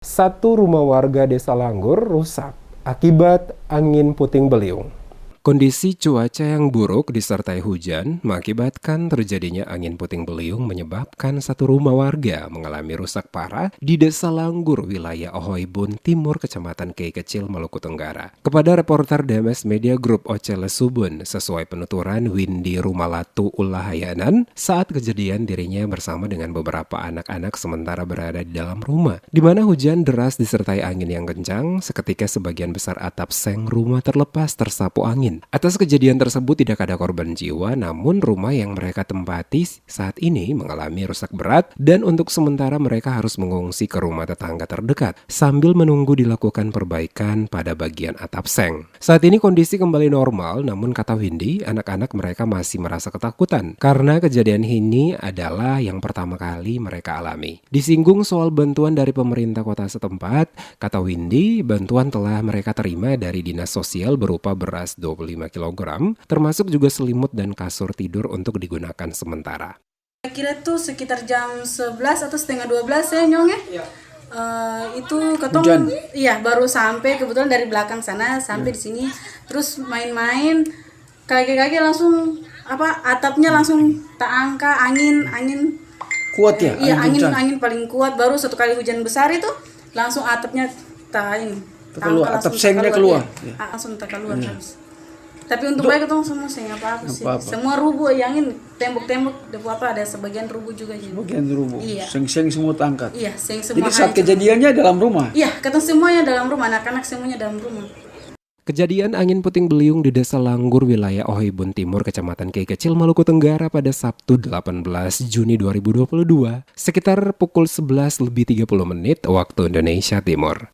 Satu rumah warga Desa Langgur rusak akibat angin puting beliung. Kondisi cuaca yang buruk disertai hujan mengakibatkan terjadinya angin puting beliung menyebabkan satu rumah warga mengalami rusak parah di Desa Langgur, wilayah Ohoibun Timur, Kecamatan Kei Kecil, Maluku Tenggara. Kepada reporter DMS Media Group Ocele Subun, sesuai penuturan Windy Rumalatu Ulahayanan, saat kejadian dirinya bersama dengan beberapa anak-anak sementara berada di dalam rumah, di mana hujan deras disertai angin yang kencang. Seketika sebagian besar atap seng rumah terlepas tersapu angin. Atas kejadian tersebut tidak ada korban jiwa, namun rumah yang mereka tempati saat ini mengalami rusak berat dan untuk sementara mereka harus mengungsi ke rumah tetangga terdekat sambil menunggu dilakukan perbaikan pada bagian atap seng. Saat ini kondisi kembali normal, namun kata Windy, anak-anak mereka masih merasa ketakutan karena kejadian ini adalah yang pertama kali mereka alami. Disinggung soal bantuan dari pemerintah kota setempat, kata Windy, bantuan telah mereka terima dari Dinas Sosial berupa beras 25 kg, termasuk juga selimut dan kasur tidur untuk digunakan sementara. Kira tuh sekitar jam 11 atau setengah 12 ya Nyong ya. Itu ketemu, iya baru sampai kebetulan dari belakang sana sampai di sini, terus main-main, kaget-kaget langsung atapnya langsung tak angka, angin kuat ya? Iya, angin paling kuat. Baru satu kali hujan besar itu langsung atapnya keluar, atap sengnya keluar. Ya. Langsung tak keluar terus. Tapi untuk baik itu semua seng apa sih. Semua rubuh, yang ini tembok-tembok ada sebagian rubuh juga jadi. Bagian rubuh. Iya. Seng semua tangkat. Iya, seng semua. Jadi saat kejadiannya dalam rumah. Iya, kata semuanya dalam rumah, anak-anak semuanya dalam rumah. Kejadian angin puting beliung di Desa Langgur, wilayah Ohoibun Timur, Kecamatan Kei Kecil, Maluku Tenggara pada Sabtu 18 Juni 2022, sekitar pukul 11:30 waktu Indonesia Timur.